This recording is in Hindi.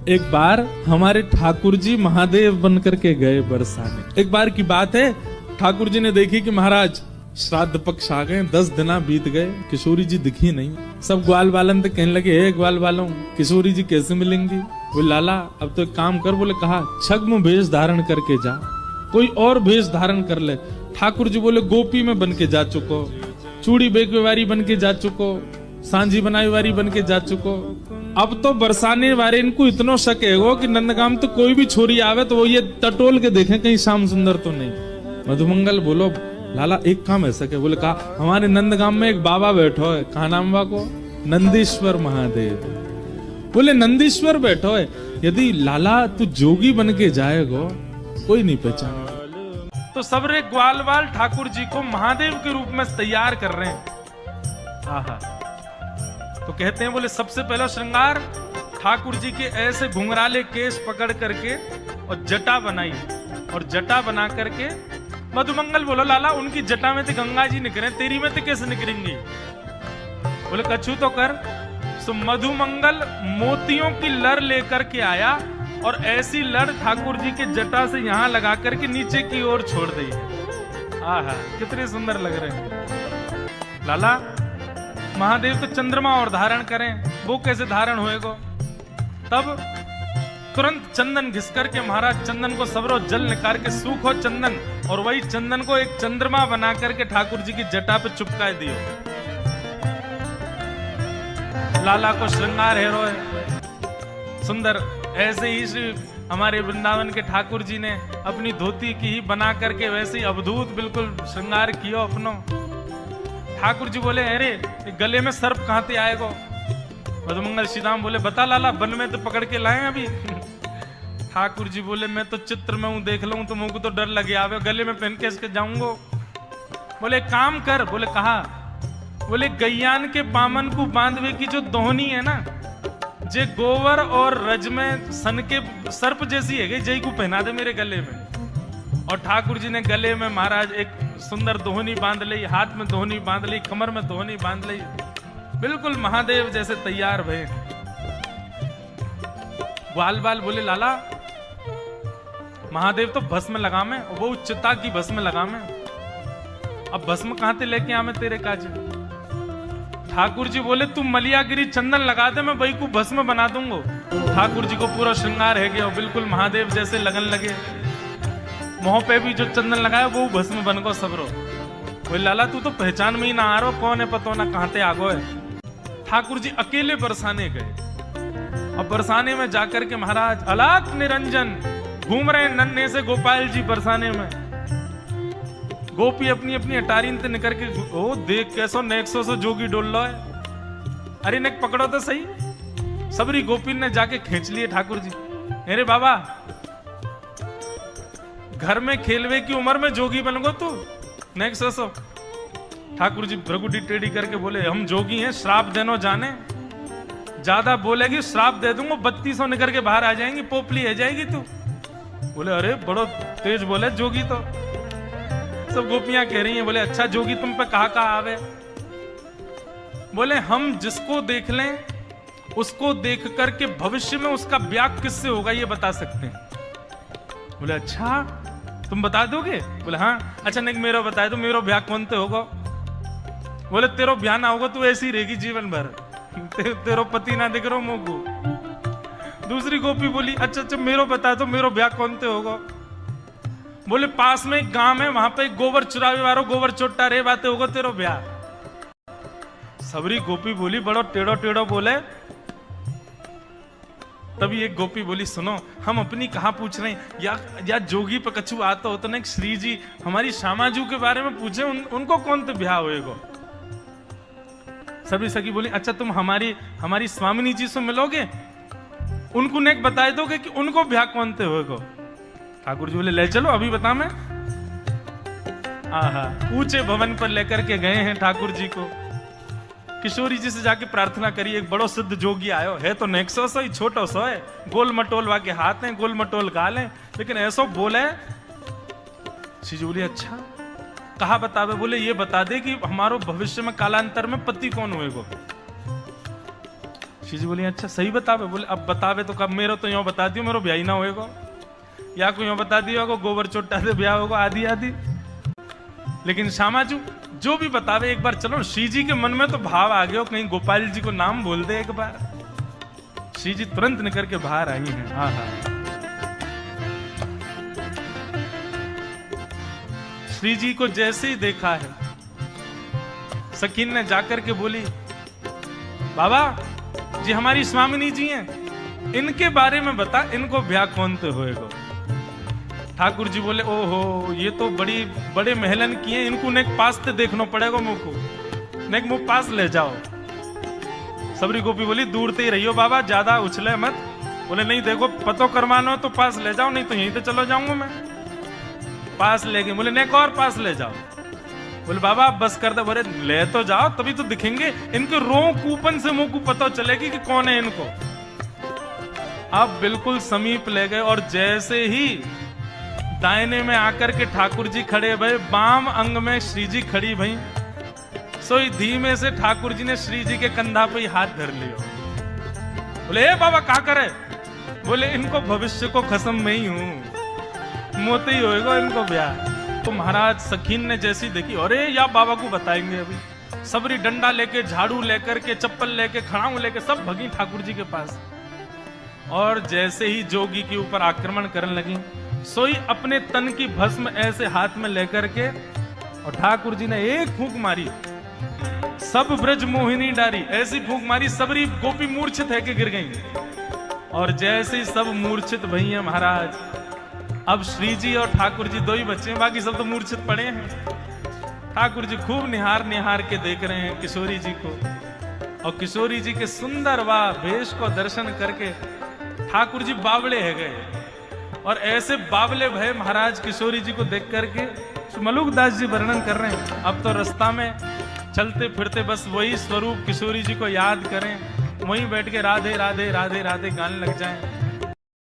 एक बार हमारे ठाकुर जी महादेव बन करके गए बरसाने। एक बार की बात है, ठाकुर जी ने देखी कि महाराज श्राद्ध पक्ष आ गए, 10 दिन बीत गए, किशोरी जी दिखी नहीं। सब ग्वाल बालन तो कहने लगे, हे ग्वाल बालों, किशोरी जी कैसे मिलेंगी? बोले लाला अब तो एक काम कर। बोले कहा, छद्म भेष धारण करके जा, कोई और भेष धारण कर ले। ठाकुर जी बोले गोपी में बन के जा चुको, चूड़ी बेकवेवारी बन के जा चुको, सांझी बनाई वारी बन के जा चुको। अब तो बरसाने वाले इनको इतना शक है वो कि नंदगाम तो कोई भी छोरी आवे तो वो ये टटोल के देखें कहीं श्याम सुंदर तो नहीं। मधुमंगल बोलो लाला एक काम ऐसा के। बोले कहा, हमारे नंदगाम में एक बाबा बैठो है, कहा नाम बा को? नंदीश्वर महादेव। बोले नंदीश्वर बैठो है, यदि लाला तू जोगी बन के जाएगो कोई नहीं पहचान। तो सबरे ग्वाल बाल ठाकुर जी को महादेव के रूप में तैयार कर रहे हैं। आहा, तो कहते हैं बोले सबसे पहला श्रृंगार ठाकुर जी के ऐसे घुंघराले केश पकड़ करके और जटा बनाई, और जटा बना करके मधुमंगल बोलो लाला उनकी जटा में तो गंगा जी निकले, तेरी में तो कैसे निकलेंगी? बोले कछु तो कर। तो मधुमंगल मोतियों की लड़ लेकर के आया और ऐसी लड़ ठाकुर जी के जटा से यहां लगा करके नीचे की ओर छोड़ दी। आहा, कितने सुंदर लग रहे हैं। लाला महादेव तो चंद्रमा और धारण करें, वो कैसे धारण होएगो? तब तुरंत चंदन घिस करके महाराज चंदन को सबरो जल निकाल के सूखो चंदन, और वही चंदन को एक चंद्रमा बना करके ठाकुर जी की जटा पे चिपकाए दियो। लाला को श्रृंगार है रोए सुंदर। ऐसे ही श्री हमारे वृंदावन के ठाकुर जी ने अपनी धोती की ही बना करके वैसे ही अवधूत बिल्कुल श्रृंगार किया अपनो। ठाकुर जी बोले, अरे गले में सर्प कहां से आएगो? मधुमंगल श्रीराम बोले, बता लाला, वन में तो पकड़ के लाए अभी। ठाकुर जी बोले, मैं तो चित्र में हूं, देख लूं तो मुझको तो डर लगे आवे, गले में पहन के इसके जाऊंगो। बोले काम कर। बोले कहा? बोले गैयान के पामन को बांधवे की जो दोहनी है ना, जे गोवर और रज में सन के सर्प जैसी है, जय को पहना दे मेरे गले में। और ठाकुर जी ने गले में महाराज एक सुंदर दोहनी बांध ली, हाथ में दोहनी बांध ली, कमर में दोहनी बांध ली, बिल्कुल महादेव जैसे तैयार भये। ग्वाल बाल बोले लाला महादेव तो भस्म लगा में, वो चिता की भस्म लगा में, अब भस्म कहां से लेके आवे तेरे काज? ठाकुर जी बोले तू मलियागिरी चंदन लगा दे, मैं वही को भस्म बना दूंगा। ठाकुर जी को पूरा श्रृंगार है गया, बिल्कुल महादेव जैसे लगन लगे। मुंह पे भी जो चंदन लगाया वो भस्म बन गो सबरो। बोले लाला तू तो पहचान में ही ना आ रहा, कौन है पतो ना कहां से आगो है। ठाकुर जी अकेले बरसाने गए। अब बरसाने में जाकर के महाराज अलाक निरंजन घूम रहे नन्हे से गोपाल जी बरसाने में। गोपी अपनी अपनी अटारीन से निकल के, ओ देख कैसो नेक्सो से जोगी डोल लो है, अरे नेक पकड़ो तो सही। सबरी गोपी ने जाके खींच लिए ठाकुर जी। अरे बाबा घर में खेलवे की उम्र में जोगी बन गो तू, नेक्सो सो। ठाकुर जी भ्रगुटी टेढ़ी करके बोले, हम जोगी हैं, श्राप देनो जाने, ज्यादा बोलेगी श्राप दे दूंगा, 3200 निकल के बाहर आ जाएंगी, पोपली है जाएगी तू। बोले अरे बड़ो तेज बोले जोगी तो। सब गोपियां कह रही हैं, बोले अच्छा जोगी तुम पे कहा आवे? बोले हम जिसको देख लें उसको देख करके भविष्य में उसका ब्याह किससे होगा ये बता सकते हैं। बोले अच्छा तुम बता दोगे? बोले हाँ। अच्छा नहीं मेरा बता दो, मेरो ब्याह कौन ते होगा? बोले तेरो ब्याह ना होगा तू ऐसी रहेगी जीवन भर, तेरो पति ना दिख रहा मुंह को। दूसरी गोपी बोली अच्छा अच्छा मेरो बता दो, मेरो ब्याह कौन ते होगा? बोले पास में एक गांव है, वहां पे गोबर चुरावे वालो गोबर चोटा रे बातें होगा तेरो ब्याह। सबरी गोपी बोली बड़ो टेढ़ो टेढ़ो बोले। तभी एक गोपी बोली सुनो, हम अपनी कहाँ पूछ रहे हैं, या जोगी पे कछु आता हो तो ना श्री जी हमारी श्यामाजू के बारे में पूछे, उनको कौन तो ब्याह होएगो? सभी सखी बोली अच्छा तुम हमारी स्वामिनी जी से मिलोगे, उनको नेक बता दोगे कि उनको ब्याह कौन ते होएगो? ठाकुर जी बोले ले चलो अभी बता मैं। आहा, ऊंचे भवन पर लेकर के गए हैं ठाकुर जी को। किशोरी जी से जाके प्रार्थना करी, एक बड़ो सिद्ध जोगी आयो है, तो नेक्सो सो ही छोटो सो है, गोल मटोल वाके हाथ हैं, गोल मटोल गाल हैं, लेकिन ऐसो बोले। श्री जी बोली अच्छा कहा बतावे? बोले ये बता दे कि हमारो भविष्य में कालांतर में पति कौन हुएगो। श्री जी बोली अच्छा सही बतावे। बोले अब बतावे तो कब, मेरो तो यूं बता दियो मेरो ब्याह ही ना होएगा, या कोई यूं बता दियो को गोबर चोटा से ब्याह होगा आदि आदि। लेकिन श्यामाजू जो भी बतावे एक बार चलो, श्री जी के मन में तो भाव आ गया, कहीं गोपाल जी को नाम बोल दे एक बार। श्री जी तुरंत निकल के बाहर आई हैं। हाँ हाँ, श्री जी को जैसे ही देखा है, सकीन ने जाकर के बोली बाबा जी हमारी स्वामिनी जी हैं, इनके बारे में बता, इनको ब्याह कौन तो होएगा। ठाकुर जी बोले ओहो ये तो बड़े महलन किए, इनको नेक पास ते देखना पड़ेगा मुझको, नेक मुंह पास ले जाओ। सबरी गोपी बोली दूर ते ही रहियो बाबा, ज्यादा उछले मत। बोले नहीं देखो पतो करवाना तो पास ले जाओ, नहीं तो यहीं तो चलो जाऊंगा मैं। पास ले गए। बोले नेक और पास ले जाओ। बोले बाबा आप बस कर दे। बोले ले तो जाओ तभी तो दिखेंगे, इनके रो कूपन से मुंह को पता चलेगी कि कौन है इनको। अब बिल्कुल समीप ले गए और जैसे ही दाहिने में आकर के ठाकुर जी खड़े भई, बाम अंग में श्री जी खड़ी भई, सोई धीमे से ठाकुर जी ने श्री जी के कंधा पे हाथ धर लियो। बोले ए बाबा क्या करे। बोले इनको भविष्य को कसम में ही हूं, मोते ही होएगा इनको ब्याह। तो महाराज सखीन ने जैसी देखी, अरे या बाबा को बताएंगे अभी। सबरी डंडा लेके, झाड़ू लेकर के, चप्पल लेके, खड़ाऊ लेके सब भगी ठाकुर जी के पास। और जैसे ही जोगी के ऊपर आक्रमण करने लगी, सोई अपने तन की भस्म ऐसे हाथ में लेकर के, और ठाकुर जी ने एक फूंक मारी, सब ब्रज मोहिनी डारी, ऐसी फूंक मारी सबरी गोपी मूर्छित है के गिर गई। और जैसे ही सब मूर्छित भई हैं महाराज, अब श्री जी और ठाकुर जी दो ही बच्चे हैं, बाकी सब तो मूर्छित पड़े हैं। ठाकुर जी खूब निहार निहार के देख रहे हैं किशोरी जी को, और किशोरी जी के सुंदर वा भेष को दर्शन करके ठाकुर जी बावले है गए। और ऐसे बावले भय महाराज किशोरी जी को देख करके मलुकदास जी वर्णन कर रहे हैं, अब तो रास्ता में चलते फिरते बस वही स्वरूप किशोरी जी को याद करें, वहीं बैठ के राधे राधे राधे राधे गाने लग जाएं।